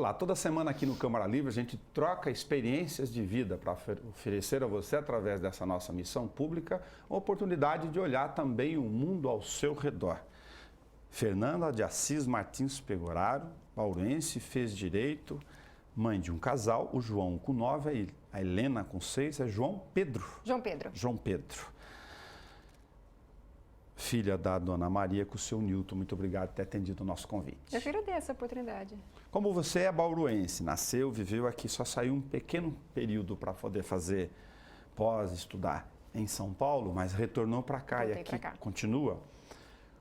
Olá, toda semana aqui no Câmara Livre a gente troca experiências de vida para oferecer a você, através dessa nossa missão pública, a oportunidade de olhar também o mundo ao seu redor. Fernanda de Assis Martins Pegoraro, bauruense, fez direito, mãe de um casal, o João com 9 e a Helena com 6, é João Pedro. João Pedro. João Pedro. Filha da dona Maria com o seu Nilton. Muito obrigado por ter atendido o nosso convite. Eu agradeço a oportunidade. Como você é bauruense, nasceu, viveu aqui, só saiu um pequeno período para poder fazer pós-estudar em São Paulo, mas retornou para cá e aqui continua.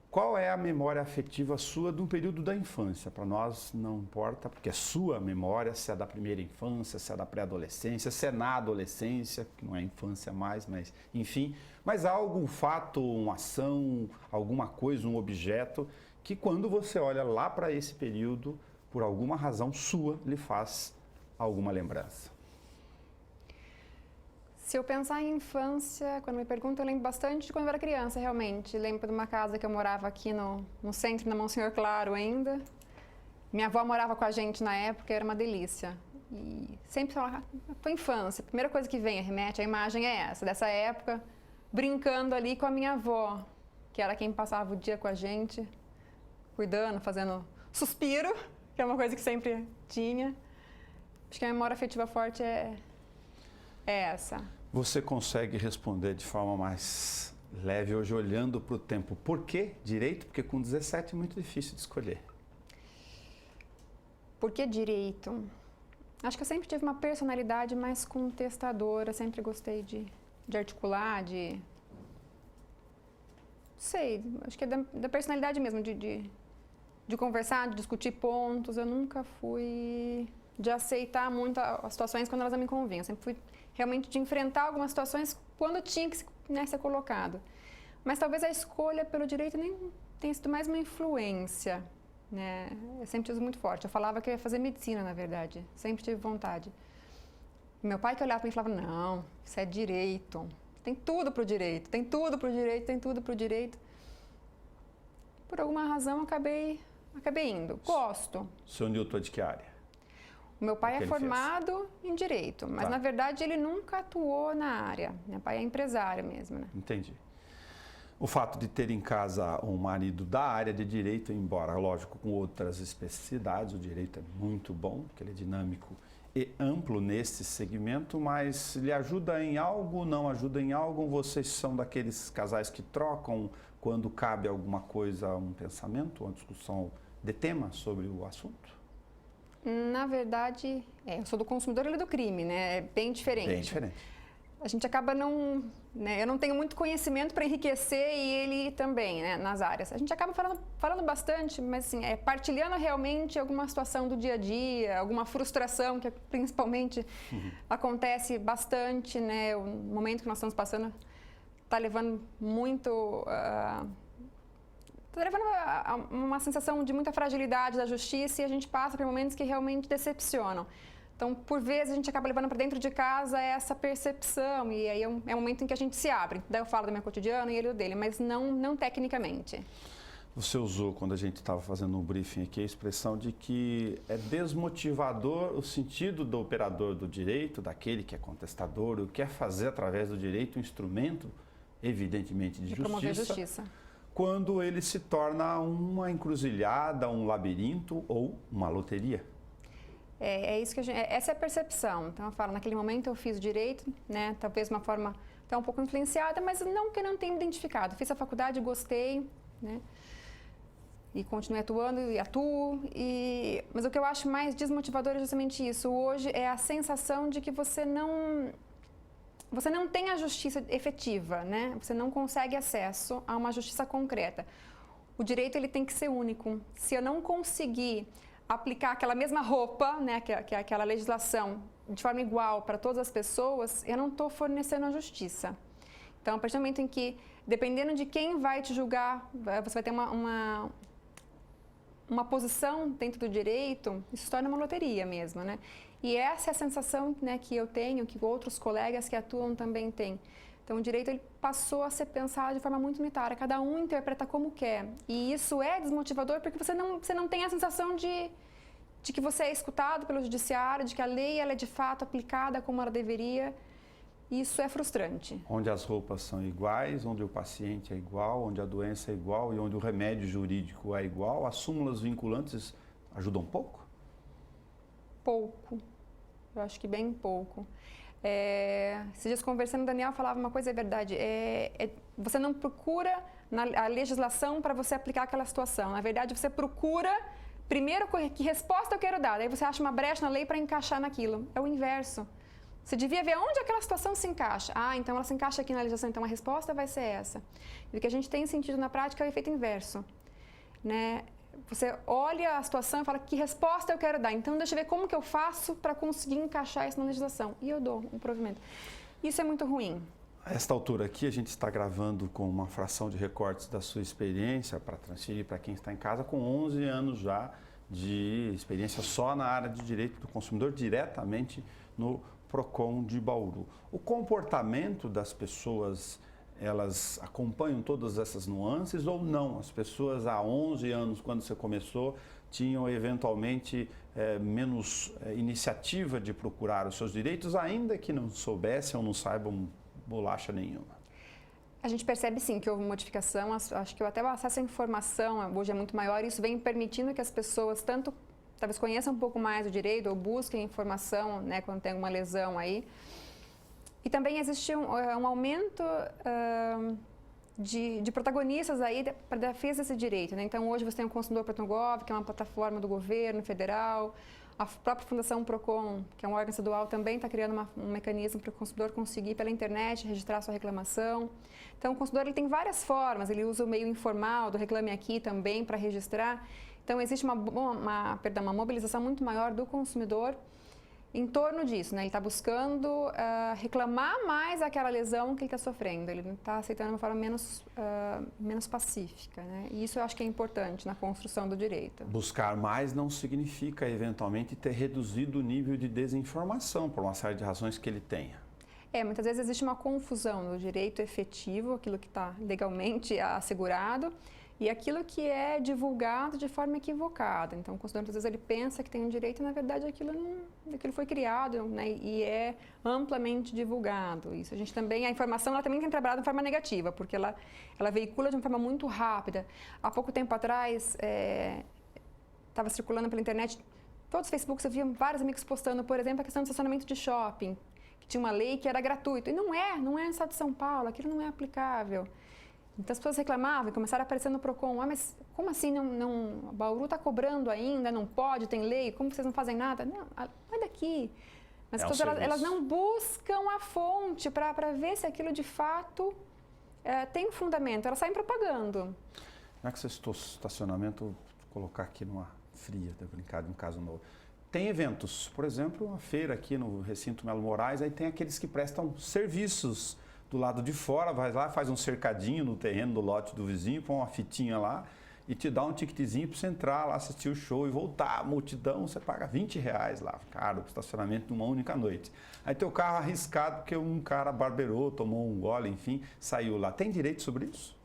Qual é a memória afetiva sua de um período da infância? Para nós não importa, porque é sua memória, se é da primeira infância, se é da pré-adolescência, se é na adolescência, que não é infância mais, mas enfim. Mas há algum fato, uma ação, alguma coisa, um objeto, que quando você olha lá para esse período, por alguma razão sua, lhe faz alguma lembrança? Se eu pensar em infância, quando me perguntam, eu lembro bastante de quando eu era criança, realmente. Lembro de uma casa que eu morava aqui no centro, na Monsenhor Claro ainda. Minha avó morava com a gente na época, era uma delícia. E sempre falava, tua infância, a primeira coisa que vem, remete, a imagem é essa, dessa época, brincando ali com a minha avó, que era quem passava o dia com a gente, cuidando, fazendo suspiro, que é uma coisa que sempre tinha. Acho que a memória afetiva forte é essa. Você consegue responder de forma mais leve hoje, olhando para o tempo. Por que direito? Porque com 17 é muito difícil de escolher. Por que direito? Acho que eu sempre tive uma personalidade mais contestadora, sempre gostei de articular, sei, acho que é da personalidade mesmo, de conversar, de discutir pontos. Eu nunca fui de aceitar muito as situações quando elas não me convinham. Sempre fui realmente de enfrentar algumas situações quando tinha que ser colocado. Mas talvez a escolha pelo direito nem tenha sido mais uma influência, né? Eu sempre tive muito forte. Eu falava que eu ia fazer medicina, na verdade. Sempre tive vontade. Meu pai que olhava para mim e falava, não, isso é direito. Tem tudo pro direito, tem tudo pro direito, tem tudo pro direito. Por alguma razão, eu acabei indo. Gosto. O seu Nilton é de que área? O meu pai é formado em Direito, mas na verdade ele nunca atuou na área. Meu pai é empresário mesmo, né? Entendi. O fato de ter em casa um marido da área de Direito, embora, lógico, com outras especificidades, o Direito é muito bom, porque ele é dinâmico e amplo nesse segmento, mas lhe ajuda em algo, não ajuda em algo? Vocês são daqueles casais que trocam quando cabe alguma coisa, um pensamento, uma discussão de tema sobre o assunto? Na verdade, eu sou do consumidor e ele do crime, né? É bem diferente. Bem diferente. A gente acaba não... né? Eu não tenho muito conhecimento para enriquecer e ele também, né? Nas áreas. A gente acaba falando bastante, mas assim, partilhando realmente alguma situação do dia a dia, alguma frustração que principalmente acontece bastante, né? O momento que nós estamos passando está levando muito... Está levando a uma sensação de muita fragilidade da justiça e a gente passa por momentos que realmente decepcionam. Então, por vezes, a gente acaba levando para dentro de casa essa percepção e aí é um momento em que a gente se abre. Daí eu falo do meu cotidiano e ele o dele, mas não tecnicamente. Você usou, quando a gente estava fazendo um briefing aqui, a expressão de que é desmotivador o sentido do operador do direito, daquele que é contestador, o que quer fazer através do direito um instrumento, evidentemente, de promover justiça. Quando ele se torna uma encruzilhada, um labirinto ou uma loteria. É isso que essa é a percepção. Então eu falo, naquele momento eu fiz direito, né? Talvez de uma forma até um pouco influenciada, mas não que eu não tenha me identificado. Fiz a faculdade, gostei, né? E continuei atuando e atuo. Mas o que eu acho mais desmotivador é justamente isso. Hoje é a sensação de que você não tem a justiça efetiva, né? Você não consegue acesso a uma justiça concreta. O direito ele tem que ser único. Se eu não conseguir aplicar aquela mesma roupa, né, que é aquela legislação, de forma igual para todas as pessoas, eu não estou fornecendo a justiça. Então, a partir do momento em que, dependendo de quem vai te julgar, você vai ter uma posição dentro do direito, isso se torna uma loteria mesmo, né? E essa é a sensação, né, que eu tenho, que outros colegas que atuam também têm. Então, o direito ele passou a ser pensado de forma muito unitária, cada um interpreta como quer. E isso é desmotivador porque você não tem a sensação de de que você é escutado pelo judiciário, de que a lei ela é de fato aplicada como ela deveria. Isso é frustrante. Onde as roupas são iguais, onde o paciente é igual, onde a doença é igual e onde o remédio jurídico é igual, as súmulas vinculantes ajudam pouco? Pouco. Eu acho que bem pouco. Esses dias conversando, o Daniel falava uma coisa, é verdade, você não procura a legislação para você aplicar aquela situação. Na verdade, você procura primeiro que resposta eu quero dar, aí você acha uma brecha na lei para encaixar naquilo. É o inverso. Você devia ver onde aquela situação se encaixa. Então ela se encaixa aqui na legislação, então a resposta vai ser essa. E o que a gente tem sentido na prática é o efeito inverso, né? Você olha a situação e fala, que resposta eu quero dar? Então deixa eu ver como que eu faço para conseguir encaixar isso na legislação. E eu dou um provimento. Isso é muito ruim. A esta altura aqui, a gente está gravando com uma fração de recortes da sua experiência para transferir para quem está em casa, com 11 anos já de experiência só na área de direito do consumidor, diretamente no PROCON de Bauru. O comportamento das pessoas, elas acompanham todas essas nuances ou não? As pessoas há 11 anos, quando você começou, tinham eventualmente menos iniciativa de procurar os seus direitos, ainda que não soubessem ou não saibam bolacha nenhuma. A gente percebe sim que houve modificação, acho que até o acesso à informação hoje é muito maior, e isso vem permitindo que as pessoas tanto talvez conheçam um pouco mais o direito ou busquem informação, né, quando tem alguma lesão aí. E também existe um aumento de protagonistas aí para a defesa desse direito, né? Então hoje você tem o Consumidor.gov, que é uma plataforma do governo federal, a própria Fundação PROCON, que é um órgão estadual, também está criando um mecanismo para o consumidor conseguir pela internet registrar sua reclamação. Então o consumidor ele tem várias formas, ele usa o meio informal do Reclame Aqui também para registrar. Então existe uma mobilização muito maior do consumidor em torno disso, né? Ele está buscando reclamar mais daquela lesão que ele está sofrendo, ele está aceitando de uma forma menos pacífica, né? E isso eu acho que é importante na construção do direito. Buscar mais não significa, eventualmente, ter reduzido o nível de desinformação por uma série de razões que ele tenha. Muitas vezes existe uma confusão no direito efetivo, aquilo que está legalmente assegurado, e aquilo que é divulgado de forma equivocada. Então, o consumidor, muitas vezes, ele pensa que tem um direito e, na verdade, aquilo foi criado, né, e é amplamente divulgado. Isso a informação ela também tem trabalhado de forma negativa, porque ela veicula de uma forma muito rápida. Há pouco tempo atrás, estava circulando pela internet, todos os Facebooks, eu via vários amigos postando, por exemplo, a questão do estacionamento de shopping, que tinha uma lei que era gratuito. E não é no estado de São Paulo, aquilo não é aplicável. Então as pessoas reclamavam e começaram a aparecer no PROCON, mas como assim Bauru está cobrando ainda, não pode, tem lei, como vocês não fazem nada? Não, vai daqui. Mas as pessoas elas não buscam a fonte para ver se aquilo de fato tem um fundamento, elas saem propagando. Já que você citou estacionamento, vou colocar aqui numa fria, tá brincado, um caso novo. Tem eventos, por exemplo, uma feira aqui no Recinto Melo Moraes, aí tem aqueles que prestam serviços do lado de fora, vai lá, faz um cercadinho no terreno do lote do vizinho, põe uma fitinha lá e te dá um ticketzinho para você entrar lá, assistir o show e voltar. A multidão, você paga R$20 lá, caro, estacionamento de uma única noite. Aí teu carro arriscado porque um cara barbeirou, tomou um gole, enfim, saiu lá. Tem direito sobre isso?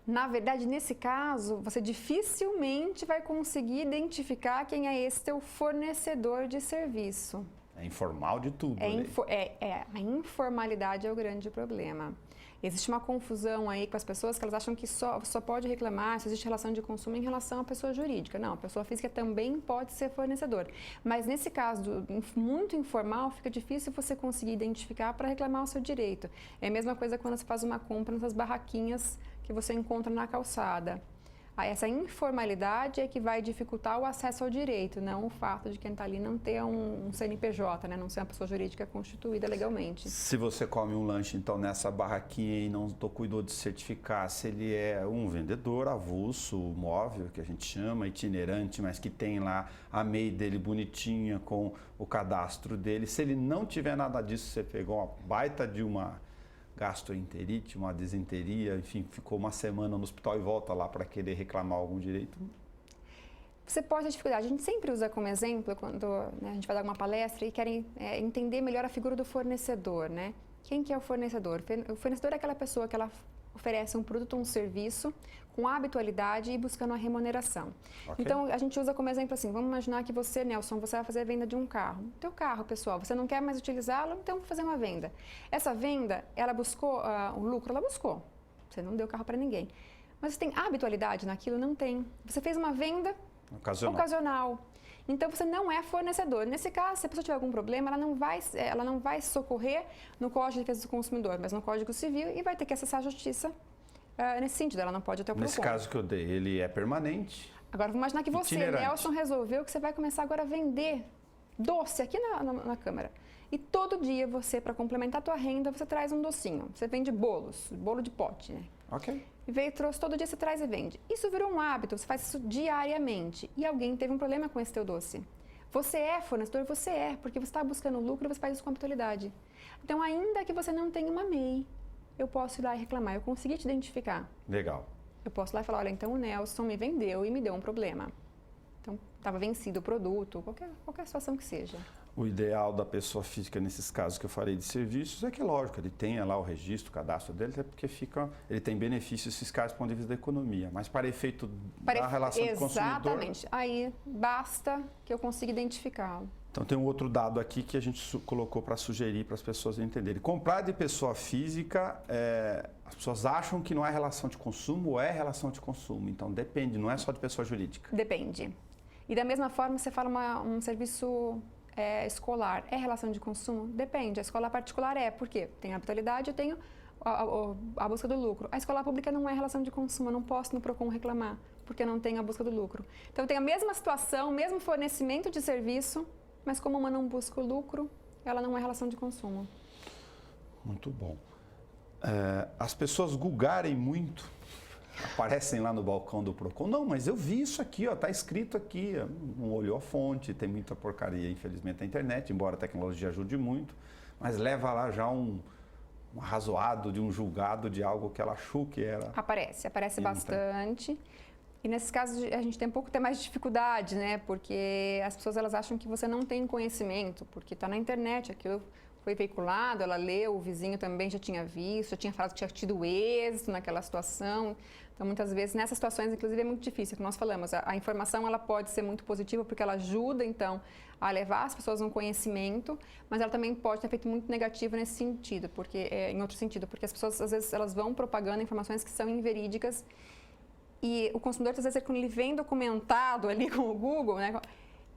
Na verdade, nesse caso, você dificilmente vai conseguir identificar quem é esse teu fornecedor de serviço. É informal de tudo. A informalidade é o grande problema. Existe uma confusão aí com as pessoas que elas acham que só pode reclamar se existe relação de consumo em relação à pessoa jurídica. Não, a pessoa física também pode ser fornecedor. Mas nesse caso muito informal, fica difícil você conseguir identificar para reclamar o seu direito. É a mesma coisa quando você faz uma compra nessas barraquinhas que você encontra na calçada. Essa informalidade é que vai dificultar o acesso ao direito, não o fato de quem está ali não ter um CNPJ, né? Não ser uma pessoa jurídica constituída legalmente. Se você come um lanche, então, nessa barraquinha e não cuidou de certificar se ele é um vendedor avulso, móvel, que a gente chama, itinerante, mas que tem lá a MEI dele bonitinha com o cadastro dele, se ele não tiver nada disso, você pegou uma baita de uma gastroenterite, uma desenteria, enfim, ficou uma semana no hospital e volta lá para querer reclamar algum direito? Você pode ter dificuldade. A gente sempre usa como exemplo, quando a gente vai dar uma palestra e querem entender melhor a figura do fornecedor, né? Quem que é o fornecedor? O fornecedor é aquela pessoa que ela oferece um produto ou um serviço com habitualidade e buscando uma remuneração. Okay. Então, a gente usa como exemplo assim, vamos imaginar que você, Nelson, você vai fazer a venda de um carro. Teu carro, pessoal, você não quer mais utilizá-lo, então vou fazer uma venda. Essa venda, ela buscou o lucro? Ela buscou. Você não deu o carro para ninguém. Mas você tem habitualidade naquilo? Não tem. Você fez uma venda ocasional. Então, você não é fornecedor. Nesse caso, se a pessoa tiver algum problema, ela não vai socorrer no Código de Defesa do Consumidor, mas no Código Civil e vai ter que acessar a Justiça nesse sentido. Ela não pode ter o PROCON. Nesse caso que eu dei, ele é permanente? Agora, vamos imaginar que você, Nelson, resolveu que você vai começar agora a vender doce aqui na Câmara. E todo dia você, para complementar a tua renda, você traz um docinho. Você vende bolos, bolo de pote, né? Ok. E trouxe todo dia, você traz e vende. Isso virou um hábito, você faz isso diariamente. E alguém teve um problema com esse teu doce. Você é fornecedor? Você é, porque você está buscando lucro, você faz isso com habitualidade. Então, ainda que você não tenha uma MEI, eu posso ir lá e reclamar. Eu consegui te identificar. Legal. Eu posso ir lá e falar, olha, então o Nelson me vendeu e me deu um problema. Então, estava vencido o produto, qualquer situação que seja. O ideal da pessoa física, nesses casos que eu falei de serviços, é que, lógico, ele tenha lá o registro, o cadastro dele, até porque ele tem benefícios fiscais do ponto de vista da economia. Mas para efeito da relação com o consumidor... Exatamente. Aí basta que eu consiga identificá-lo. Então tem um outro dado aqui que a gente colocou para sugerir para as pessoas entenderem. Comprar de pessoa física, as pessoas acham que não é relação de consumo ou é relação de consumo. Então depende, não é só de pessoa jurídica. Depende. E da mesma forma, você fala um serviço escolar, é relação de consumo? Depende. A escola particular por quê? Tem a habitualidade, eu tenho a busca do lucro. A escola pública não é relação de consumo, eu não posso no PROCON reclamar, porque eu não tenho a busca do lucro. Então eu tenho a mesma situação, mesmo fornecimento de serviço, mas como uma não busca o lucro, ela não é relação de consumo. Muito bom. As pessoas googarem muito, aparecem lá no balcão do PROCON. Não, mas eu vi isso aqui, está escrito aqui. Não olhou a fonte, tem muita porcaria, infelizmente, na internet, embora a tecnologia ajude muito, mas leva lá já um arrazoado de um julgado de algo que ela achou que era. Aparece bastante. E nesses casos a gente tem um pouco mais de dificuldade, né? Porque as pessoas elas acham que você não tem conhecimento, porque está na internet, aquilo foi veiculado, ela leu, o vizinho também já tinha visto, já tinha falado que tinha tido êxito naquela situação. Então, muitas vezes, nessas situações, inclusive, é muito difícil, como nós falamos, a informação ela pode ser muito positiva porque ela ajuda, então, a levar as pessoas a um conhecimento, mas ela também pode ter efeito muito negativo nesse sentido, em outro sentido, porque as pessoas, às vezes, elas vão propagando informações que são inverídicas. E o consumidor, às vezes, quando ele vem documentado ali com o Google, né,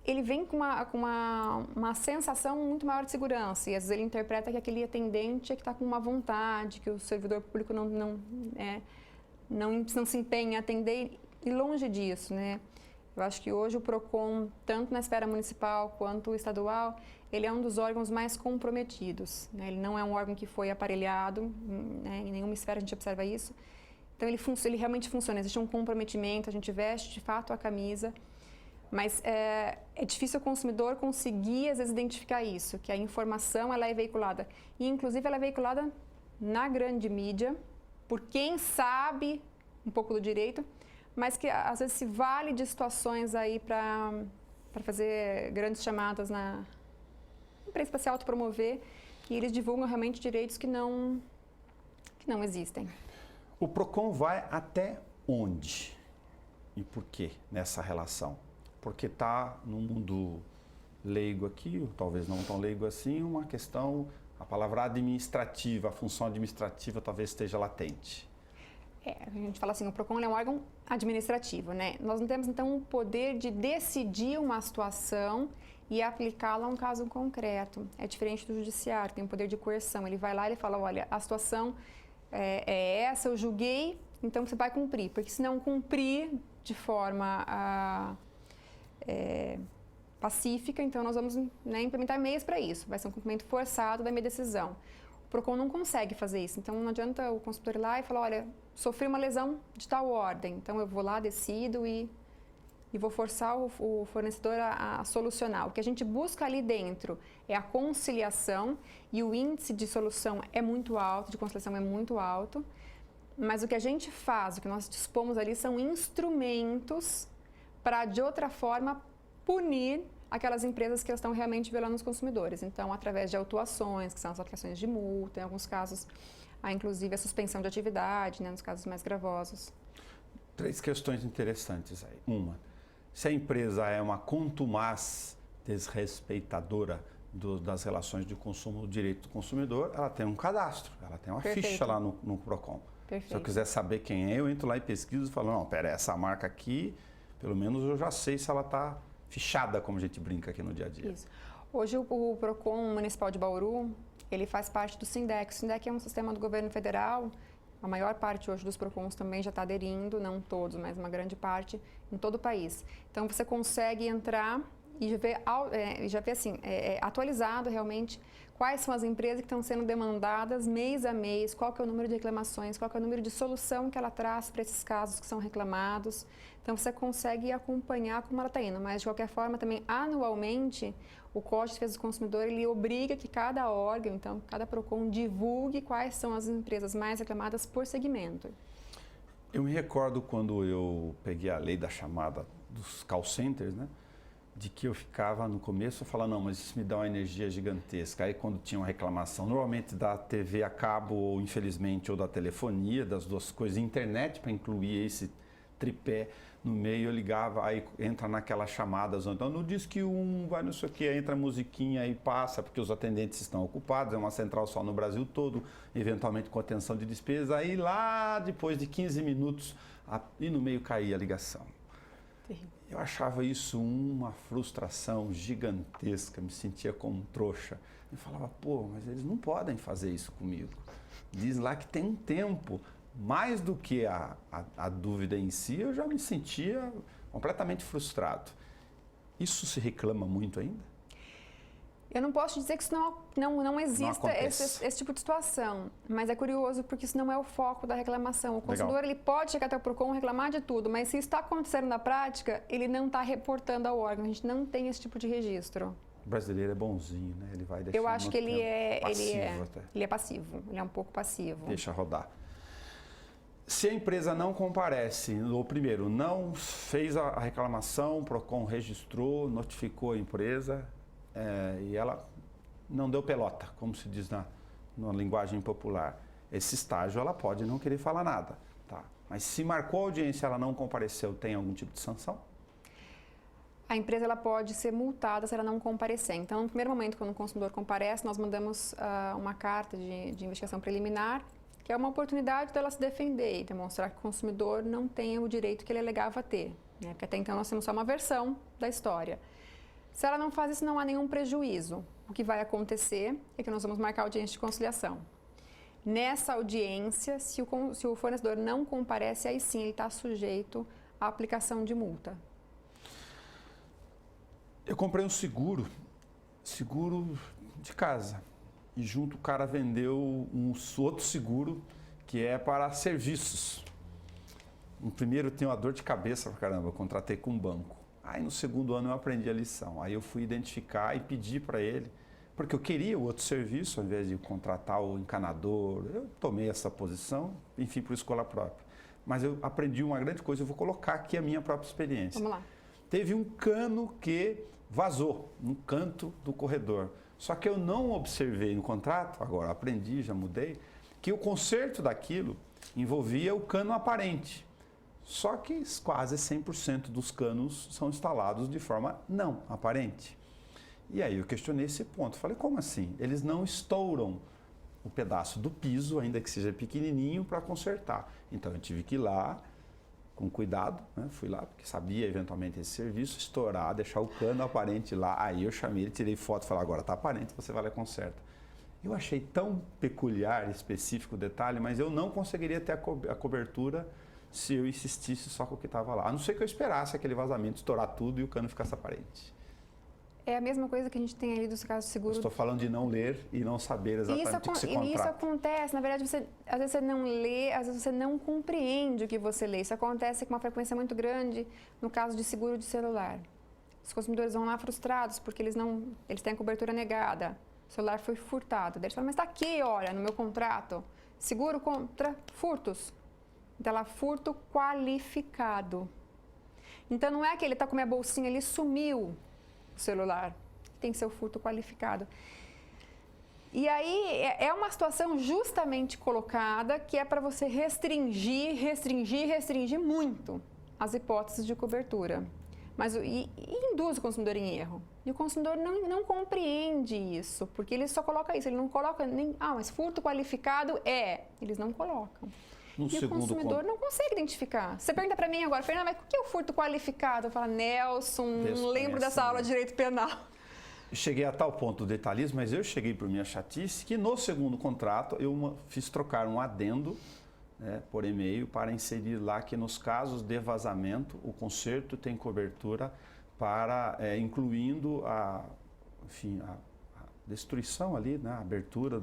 ele vem com uma sensação muito maior de segurança. E, às vezes, ele interpreta que aquele atendente é que está com uma vontade, que o servidor público não se empenha em atender. E longe disso, né? Eu acho que hoje o PROCON, tanto na esfera municipal quanto estadual, ele é um dos órgãos mais comprometidos, né? Ele não é um órgão que foi aparelhado, né? Em nenhuma esfera a gente observa isso. Então, ele realmente funciona, existe um comprometimento, a gente veste de fato a camisa, mas é difícil o consumidor conseguir, às vezes, identificar isso, que a informação ela é veiculada. E, inclusive, ela é veiculada na grande mídia, por quem sabe um pouco do direito, mas que, às vezes, se vale de situações aí para fazer grandes chamadas na imprensa para se autopromover, e eles divulgam realmente direitos que não existem. O PROCON vai até onde e por quê nessa relação? Porque está no mundo leigo aqui, ou talvez não tão leigo assim, uma questão, a palavra administrativa, a função administrativa talvez esteja latente. A gente fala assim, o PROCON é um órgão administrativo, né? Nós não temos, então, o poder de decidir uma situação e aplicá-la a um caso concreto. É diferente do judiciário, tem o poder de coerção. Ele vai lá e fala, olha, a situação é essa, eu julguei, então você vai cumprir. Porque se não cumprir de forma pacífica, então nós vamos, né, implementar meios para isso. Vai ser um cumprimento forçado da minha decisão. O PROCON não consegue fazer isso, então não adianta o consultor ir lá e falar, olha, sofri uma lesão de tal ordem, então eu vou lá, decido e vou forçar o fornecedor a solucionar. O que a gente busca ali dentro é a conciliação e o índice de solução é muito alto, de conciliação é muito alto, mas o que a gente faz, o que nós dispomos ali são instrumentos para, de outra forma, punir aquelas empresas que estão realmente violando os consumidores. Então, através de autuações, que são as aplicações de multa, em alguns casos, a inclusive a suspensão de atividade, né, nos casos mais gravosos. 3 questões interessantes aí. Uma, se a empresa é uma contumaz desrespeitadora das relações de consumo, do direito do consumidor, ela tem um cadastro, ela tem uma ficha lá no PROCON. Perfeito. Se eu quiser saber quem é, eu entro lá e pesquiso e falo, não, pera, essa marca aqui, pelo menos eu já sei se ela está fichada, como a gente brinca aqui no dia a dia. Isso. Hoje o PROCON Municipal de Bauru, ele faz parte do SINDEC. O SINDEC é um sistema do governo federal. A maior parte hoje dos PROCONs também já está aderindo, não todos, mas uma grande parte em todo o país. Então você consegue entrar e já ver assim, atualizado realmente quais são as empresas que estão sendo demandadas mês a mês, qual que é o número de reclamações, qual que é o número de solução que ela traz para esses casos que são reclamados. Então você consegue acompanhar como ela está indo, mas de qualquer forma também anualmente o Código de Defesa do Consumidor ele obriga que cada órgão, então cada PROCON divulgue quais são as empresas mais reclamadas por segmento. Eu me recordo quando eu peguei a lei da chamada dos call centers, né? De que eu ficava no começo falando, não, mas isso me dá uma energia gigantesca. Aí quando tinha uma reclamação, normalmente da TV a cabo, ou infelizmente, ou da telefonia, das duas coisas, internet para incluir esse tripé no meio, eu ligava, aí entra naquela chamada, então no Disque 1, vai não sei o que, entra a musiquinha e passa, porque os atendentes estão ocupados, é uma central só no Brasil todo, eventualmente com atenção de despesa, aí lá depois de 15 minutos, e no meio caía a ligação. Eu achava isso uma frustração gigantesca, me sentia como um trouxa. Eu falava, pô, mas eles não podem fazer isso comigo. Diz lá que tem um tempo. Mais do que a dúvida em si, eu já me sentia completamente frustrado. Isso se reclama muito ainda? Eu não posso dizer que isso não exista esse tipo de situação, mas é curioso porque isso não é o foco da reclamação. O consumidor ele pode chegar até o PROCON reclamar de tudo, mas se isso está acontecendo na prática, ele não está reportando ao órgão. A gente não tem esse tipo de registro. O brasileiro é bonzinho, né? Ele vai deixar. Eu acho que ele é passivo, ele é um pouco passivo. Deixa rodar. Se a empresa não comparece, ou primeiro, não fez a reclamação, o PROCON registrou, notificou a empresa e ela não deu pelota, como se diz na linguagem popular. Esse estágio ela pode não querer falar nada, tá? Mas se marcou a audiência e ela não compareceu, tem algum tipo de sanção? A empresa ela pode ser multada se ela não comparecer. Então, no primeiro momento, quando o consumidor comparece, nós mandamos uma carta de investigação preliminar, que é uma oportunidade dela se defender e demonstrar que o consumidor não tem o direito que ele alegava ter, né? Porque até então nós temos só uma versão da história. Se ela não faz isso, não há nenhum prejuízo. O que vai acontecer é que nós vamos marcar a audiência de conciliação. Nessa audiência, se o fornecedor não comparece, aí sim ele está sujeito à aplicação de multa. Eu comprei um seguro de casa. E junto o cara vendeu um outro seguro que é para serviços. No primeiro eu tenho uma dor de cabeça pra caramba, eu contratei com um banco. Aí no segundo ano eu aprendi a lição. Aí eu fui identificar e pedir para ele, porque eu queria o outro serviço ao invés de contratar o encanador. Eu tomei essa posição, enfim, por escolha própria. Mas eu aprendi uma grande coisa, eu vou colocar aqui a minha própria experiência. Vamos lá. Teve um cano que vazou no canto do corredor. Só que eu não observei no contrato, agora aprendi, já mudei, que o conserto daquilo envolvia o cano aparente. Só que quase 100% dos canos são instalados de forma não aparente. E aí eu questionei esse ponto. Falei, como assim? Eles não estouram o pedaço do piso, ainda que seja pequenininho, para consertar. Então eu tive que ir lá, com cuidado, né? Fui lá, porque sabia eventualmente esse serviço, estourar, deixar o cano aparente lá. Aí eu chamei ele, tirei foto e falei, agora está aparente, você vai lá e conserta. Eu achei tão peculiar, específico o detalhe, mas eu não conseguiria ter a cobertura se eu insistisse só com o que estava lá. A não ser que eu esperasse aquele vazamento estourar tudo e o cano ficasse aparente. É a mesma coisa que a gente tem ali dos casos de seguro. Estou falando de não ler e não saber exatamente o que se contrata. E isso acontece, na verdade, às vezes você não lê, às vezes você não compreende o que você lê. Isso acontece com uma frequência muito grande no caso de seguro de celular. Os consumidores vão lá frustrados porque eles têm a cobertura negada. O celular foi furtado. Daí eles falam, mas está aqui, olha, no meu contrato, seguro contra furtos. Então, ela furto qualificado. Então, não é que ele está com a minha bolsinha, ele sumiu o celular. Tem que ser o furto qualificado. E aí é uma situação justamente colocada que é para você restringir muito as hipóteses de cobertura. Mas e induz o consumidor em erro. E o consumidor não compreende isso, porque ele só coloca isso, ele não coloca nem, mas furto qualificado eles não colocam. E o consumidor não consegue identificar. Você pergunta para mim agora, Fernanda, mas o que é o furto qualificado? Eu falo, Nelson, não lembro dessa aula de direito penal. Cheguei a tal ponto do detalhismo, mas eu cheguei por minha chatice que no segundo contrato eu fiz trocar um adendo, né, por e-mail para inserir lá que nos casos de vazamento o conserto tem cobertura para, incluindo a destruição ali, né, a abertura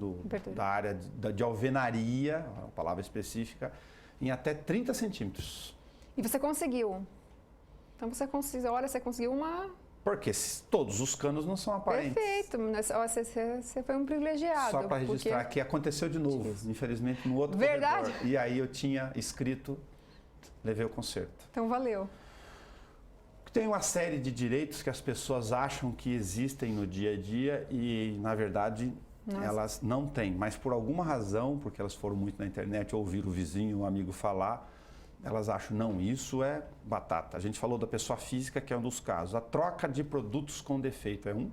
da área de alvenaria, a palavra específica, em até 30 centímetros. E você conseguiu? Então você conseguiu uma... Porque todos os canos não são aparentes. Perfeito, você foi um privilegiado. Só para registrar que aconteceu de novo, infelizmente no outro Verdade? corredor. E aí eu tinha escrito, levei o conserto. Então valeu. Tem uma série de direitos que as pessoas acham que existem no dia a dia e, na verdade, elas não têm. Mas por alguma razão, porque elas foram muito na internet, ouviram o vizinho, o amigo falar, elas acham, não, isso é batata. A gente falou da pessoa física, que é um dos casos. A troca de produtos com defeito é um?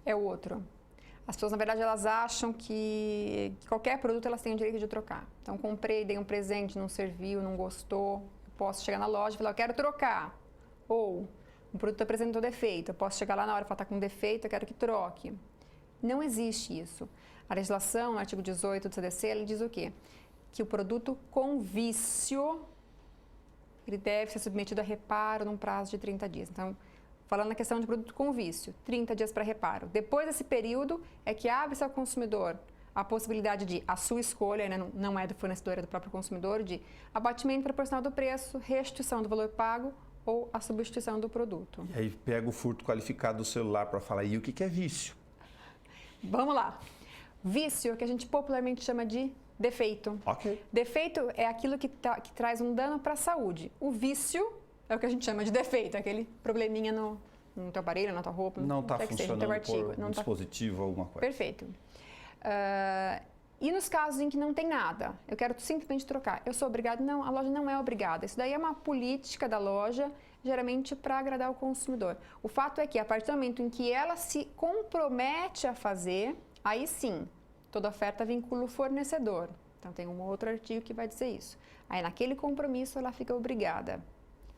É o outro. As pessoas, na verdade, elas acham que qualquer produto elas têm o direito de trocar. Então, comprei, dei um presente, não serviu, não gostou, eu posso chegar na loja e falar, eu quero trocar. Ou, um produto apresentou defeito, eu posso chegar lá na hora e falar, está com defeito, eu quero que troque. Não existe isso. A legislação, no artigo 18 do CDC, ele diz o quê? Que o produto com vício, ele deve ser submetido a reparo num prazo de 30 dias. Então, falando na questão de produto com vício, 30 dias para reparo. Depois desse período, é que abre-se ao consumidor a possibilidade de, a sua escolha, né, não é do fornecedor, é do próprio consumidor, de abatimento proporcional do preço, restituição do valor pago ou a substituição do produto. E aí pega o furto qualificado do celular para falar, e o que é vício? Vamos lá. Vício é o que a gente popularmente chama de defeito. Ok. Defeito é aquilo que traz um dano para a saúde. O vício é o que a gente chama de defeito, é aquele probleminha no teu aparelho, na tua roupa, não está funcionando teu artigo. Por um dispositivo ou alguma coisa. Perfeito. E nos casos em que não tem nada, eu quero simplesmente trocar, eu sou obrigado? Não, a loja não é obrigada. Isso daí é uma política da loja, geralmente para agradar o consumidor. O fato é que a partir do momento em que ela se compromete a fazer, aí sim, toda oferta vincula o fornecedor. Então tem um outro artigo que vai dizer isso. Aí naquele compromisso ela fica obrigada.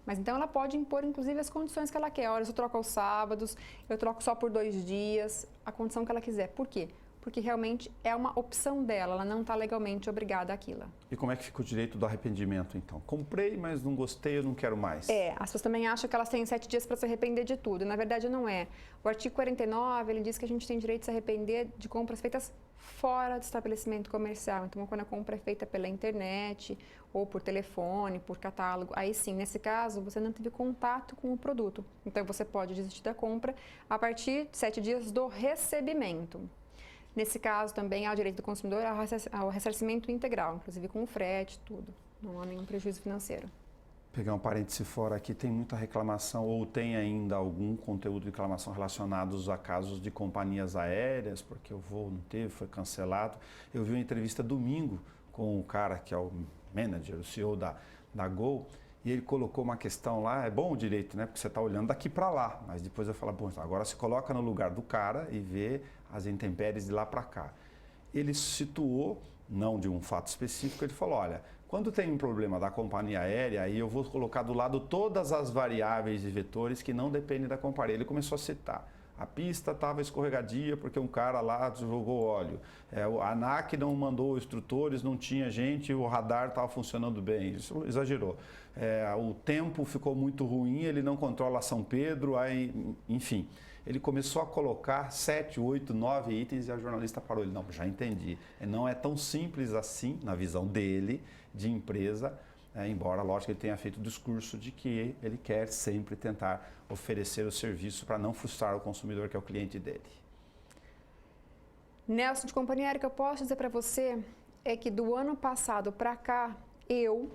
Mas então ela pode impor inclusive as condições que ela quer. Olha, eu troco aos sábados, eu troco só por 2 dias, a condição que ela quiser. Por quê? Porque realmente é uma opção dela, ela não está legalmente obrigada àquilo. E como é que fica o direito do arrependimento, então? Comprei, mas não gostei, eu não quero mais. As pessoas também acham que elas têm 7 dias para se arrepender de tudo. Na verdade, não é. O artigo 49, ele diz que a gente tem direito de se arrepender de compras feitas fora do estabelecimento comercial. Então, quando a compra é feita pela internet, ou por telefone, por catálogo, aí sim, nesse caso, você não teve contato com o produto. Então, você pode desistir da compra a partir de 7 dias do recebimento. Nesse caso, também há o direito do consumidor ao ressarcimento integral, inclusive com o frete, tudo. Não há nenhum prejuízo financeiro. Pegar um parêntese fora aqui, tem muita reclamação ou tem ainda algum conteúdo de reclamação relacionados a casos de companhias aéreas, porque o voo não teve, foi cancelado. Eu vi uma entrevista domingo com o cara que é o manager, o CEO da Gol, e ele colocou uma questão lá, é bom o direito, né? Porque você está olhando daqui para lá, mas depois eu falo, bom, agora se coloca no lugar do cara e vê as intempéries de lá para cá. Ele situou, não de um fato específico, ele falou, olha, quando tem um problema da companhia aérea, aí eu vou colocar do lado todas as variáveis e vetores que não dependem da companhia. Ele começou a citar. A pista estava escorregadia porque um cara lá jogou óleo. A ANAC não mandou instrutores, não tinha gente, o radar estava funcionando bem. Isso exagerou. O tempo ficou muito ruim, ele não controla São Pedro, aí, enfim. Ele começou a colocar 7, 8, 9 itens e a jornalista parou. Ele, não, já entendi. Não é tão simples assim, na visão dele, de empresa, embora, lógico, ele tenha feito o discurso de que ele quer sempre tentar oferecer o serviço para não frustrar o consumidor, que é o cliente dele. Nelson, de companhia aérea, o que eu posso dizer para você é que do ano passado para cá, eu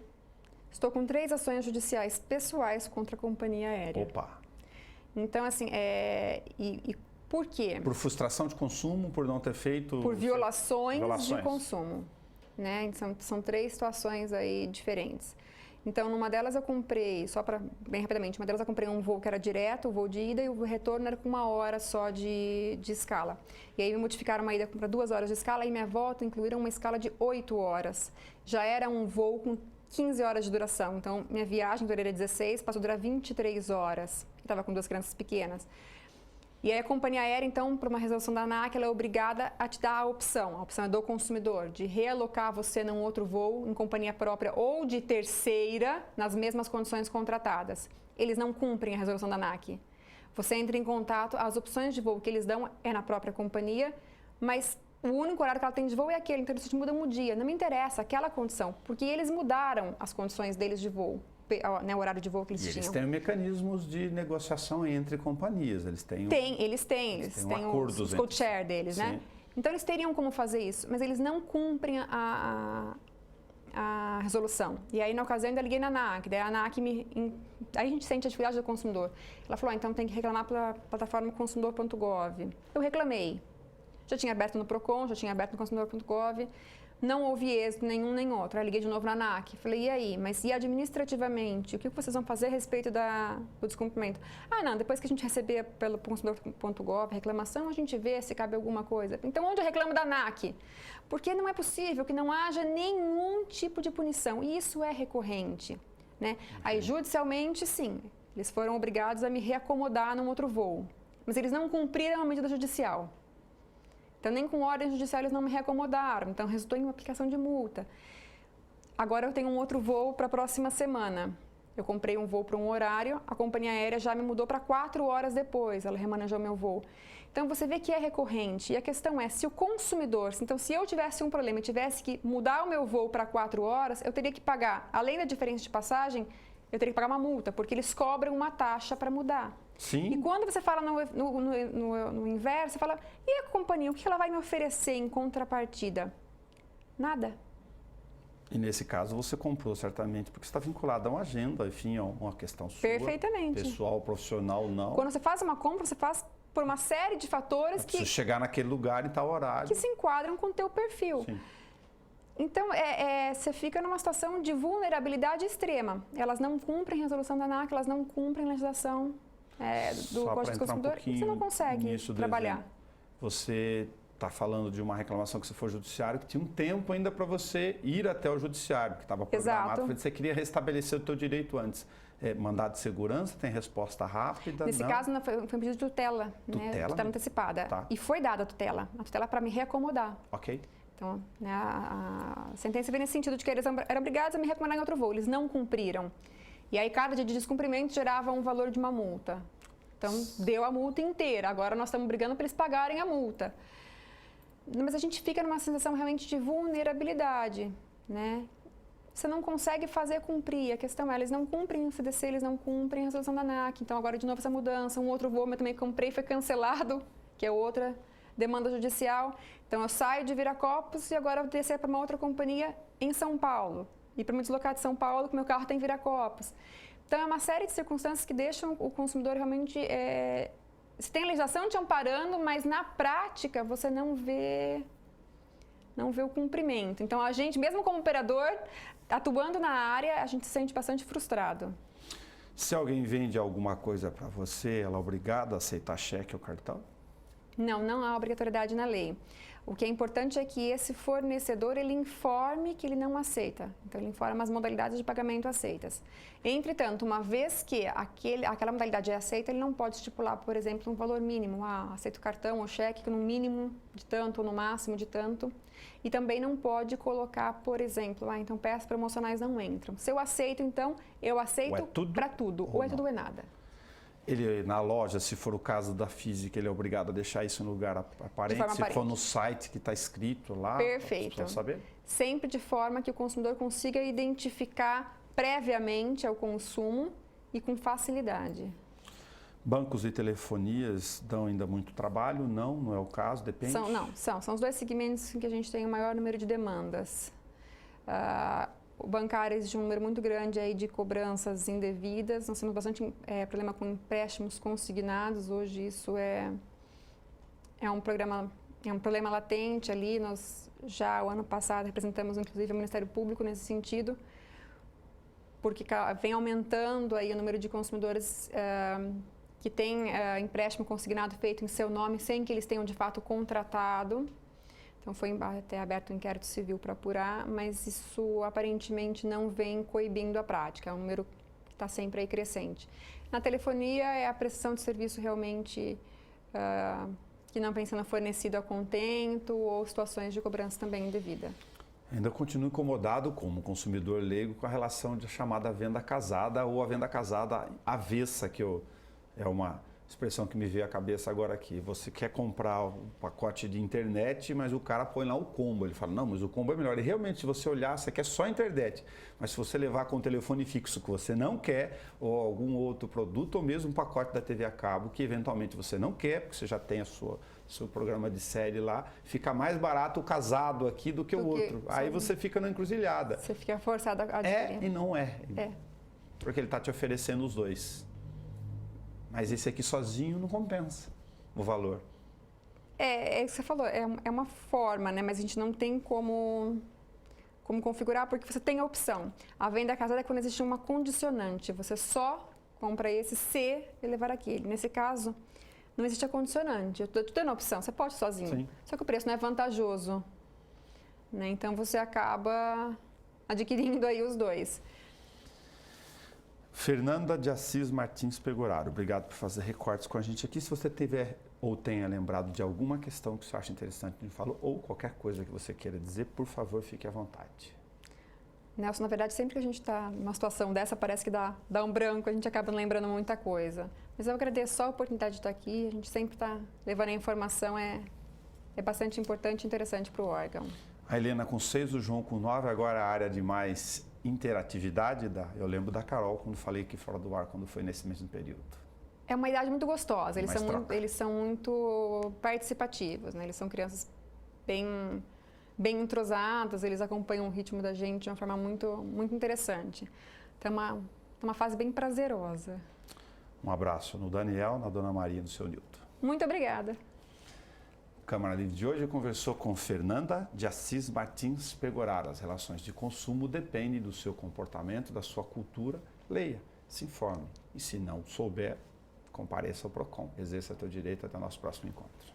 estou com 3 ações judiciais pessoais contra a companhia aérea. Opa! Então, assim, Por quê? Por frustração de consumo, por não ter feito... Por violações de consumo. Né? São 3 situações aí diferentes. Então, numa delas eu comprei, só para, bem rapidamente, uma delas eu comprei um voo que era direto, o voo de ida, e o retorno era com 1 hora só de escala. E aí me modificaram uma ida para 2 horas de escala, e minha volta incluíram uma escala de 8 horas. Já era um voo com 15 horas de duração, então minha viagem duraria 16, passou a durar 23 horas. Eu estava com 2 crianças pequenas. E aí a companhia aérea, então, por uma resolução da ANAC, ela é obrigada a te dar a opção é do consumidor, de realocar você num outro voo, em companhia própria ou de terceira, nas mesmas condições contratadas. Eles não cumprem a resolução da ANAC. Você entra em contato, as opções de voo que eles dão é na própria companhia, mas o único horário que ela tem de voo é aquele, então eles mudam o dia. Não me interessa aquela condição, porque eles mudaram as condições deles de voo. Né, o horário de voo que eles tinham. Eles têm mecanismos de negociação entre companhias, eles têm os code-share deles, né? Então eles teriam como fazer isso, mas eles não cumprem a resolução. E aí na ocasião ainda liguei na ANAC, daí a ANAC aí a gente sente a dificuldade do consumidor. Ela falou, então tem que reclamar pela plataforma consumidor.gov. Eu reclamei. Já tinha aberto no Procon, já tinha aberto no consumidor.gov. Não houve êxito nenhum nem outro. Aí liguei de novo na ANAC. Falei, e aí? Mas e administrativamente? O que vocês vão fazer a respeito do descumprimento? Ah, não, depois que a gente receber pelo consumidor.gov reclamação, a gente vê se cabe alguma coisa. Então, onde eu reclamo da ANAC? Porque não é possível que não haja nenhum tipo de punição. E isso é recorrente. Né? Aí, judicialmente, sim. Eles foram obrigados a me reacomodar num outro voo. Mas eles não cumpriram a medida judicial. Então, nem com ordem judicial eles não me reacomodaram. Então, resultou em uma aplicação de multa. Agora, eu tenho um outro voo para a próxima semana. Eu comprei um voo para um horário, a companhia aérea já me mudou para 4 horas depois. Ela remanejou meu voo. Então, você vê que é recorrente. E a questão é, se o consumidor... Então, se eu tivesse um problema e tivesse que mudar o meu voo para 4 horas, eu teria que pagar, além da diferença de passagem, eu teria que pagar uma multa, porque eles cobram uma taxa para mudar. Sim. E quando você fala no inverso, você fala, e a companhia, o que ela vai me oferecer em contrapartida? Nada. E nesse caso você comprou certamente porque está vinculado a uma agenda, enfim, a uma questão sua. Perfeitamente. Pessoal, profissional, não. Quando você faz uma compra, você faz por uma série de fatores que... chegar naquele lugar em tal horário. Que se enquadram com o teu perfil. Sim. Então, você fica numa situação de vulnerabilidade extrema. Elas não cumprem a resolução da ANAC, elas não cumprem a legislação do Código do Consumidor, e você não consegue trabalhar. Você está falando de uma reclamação que você foi ao judiciário, que tinha um tempo ainda para você ir até o judiciário, que estava programado, você queria restabelecer o teu direito antes. Mandado de segurança, tem resposta rápida? Nesse caso, foi um pedido de tutela, tutela antecipada. Tá. E foi dada a tutela para me reacomodar. Ok. Então, né, a sentença veio nesse sentido de que eles eram obrigados a me recomendar em outro voo. Eles não cumpriram. E aí, cada dia de descumprimento gerava um valor de uma multa. Então, deu a multa inteira. Agora, nós estamos brigando para eles pagarem a multa. Mas a gente fica numa sensação realmente de vulnerabilidade, né? Você não consegue fazer cumprir. A questão é, eles não cumprem o CDC, eles não cumprem a resolução da ANAC. Então, agora, de novo, essa mudança. Um outro voo eu também comprei foi cancelado, que é outra demanda judicial. Então, eu saio de Viracopos e agora vou descer para uma outra companhia em São Paulo. E para me deslocar de São Paulo, que meu carro está em Viracopos. Então, é uma série de circunstâncias que deixam o consumidor realmente... Você tem a legislação te amparando, mas na prática você não vê o cumprimento. Então, a gente, mesmo como operador, atuando na área, a gente se sente bastante frustrado. Se alguém vende alguma coisa para você, ela é obrigada a aceitar cheque ou cartão? Não há obrigatoriedade na lei. O que é importante é que esse fornecedor, ele informe que ele não aceita. Então, ele informa as modalidades de pagamento aceitas. Entretanto, uma vez que aquela modalidade é aceita, ele não pode estipular, por exemplo, um valor mínimo. Aceito cartão ou cheque no mínimo de tanto ou no máximo de tanto. E também não pode colocar, por exemplo, então peças promocionais não entram. Se eu aceito, então, eu aceito para tudo. Ou é tudo ou é nada. Ele, na loja, se for o caso da física, ele é obrigado a deixar isso em lugar aparente? Se for no site que está escrito lá, perfeito. Para saber? Sempre de forma que o consumidor consiga identificar previamente ao consumo e com facilidade. Bancos e telefonias dão ainda muito trabalho? Não é o caso? Depende? São os dois segmentos em que a gente tem o maior número de demandas. O bancário exige um número muito grande aí de cobranças indevidas. Nós temos bastante problema com empréstimos consignados. Hoje isso é é um problema latente ali. Nós já o ano passado representamos inclusive o Ministério Público nesse sentido, porque vem aumentando aí o número de consumidores que têm empréstimo consignado feito em seu nome sem que eles tenham de fato contratado. Então foi até aberto um inquérito civil para apurar, mas isso aparentemente não vem coibindo a prática, é um número que está sempre aí crescente. Na telefonia é a prestação de serviço realmente que não vem sendo fornecido a contento ou situações de cobrança também indevida. Ainda continuo incomodado como consumidor leigo com a relação de chamada venda casada ou a venda casada avessa, que é uma expressão que me veio à cabeça agora aqui. Você quer comprar um pacote de internet, mas o cara põe lá o combo. Ele fala, não, mas o combo é melhor. E realmente, se você olhar, você quer só internet. Mas se você levar com o telefone fixo que você não quer, ou algum outro produto, ou mesmo um pacote da TV a cabo, que eventualmente você não quer, porque você já tem seu programa de série lá, fica mais barato o casado aqui do que o outro. Aí você fica na encruzilhada. Você fica forçado a adquirir. É e não é. Porque ele está te oferecendo os dois. Mas esse aqui sozinho não compensa o valor. É isso que você falou, é uma forma, né? Mas a gente não tem como configurar, porque você tem a opção. A venda casada é quando existe uma condicionante. Você só compra esse se ele levar aquele. Nesse caso, não existe a condicionante. Eu estou te dando a opção, você pode sozinho. Sim. Só que o preço não é vantajoso. Né? Então você acaba adquirindo aí os dois. Fernanda de Assis Martins Pegoraro, obrigado por fazer recortes com a gente aqui. Se você tiver ou tenha lembrado de alguma questão que você acha interessante que a gente falou, ou qualquer coisa que você queira dizer, por favor, fique à vontade. Nelson, na verdade, sempre que a gente está numa situação dessa, parece que dá um branco, a gente acaba não lembrando muita coisa. Mas eu agradeço só a oportunidade de estar aqui, a gente sempre está levando a informação, é bastante importante e interessante para o órgão. A Helena com 6, o João com 9, agora a área de mais interatividade, eu lembro da Carol quando falei aqui fora do ar, quando foi nesse mesmo período. É uma idade muito gostosa, eles são muito participativos, né? Eles são crianças bem entrosadas, eles acompanham o ritmo da gente de uma forma muito, muito interessante. Então é uma fase bem prazerosa. Um abraço no Daniel, na Dona Maria e no seu Nilton. Muito obrigada. Câmara Livre de hoje conversou com Fernanda de Assis Martins Pegoraro. As relações de consumo dependem do seu comportamento, da sua cultura. Leia, se informe. E se não souber, compareça ao PROCON. Exerça seu direito. Até o nosso próximo encontro.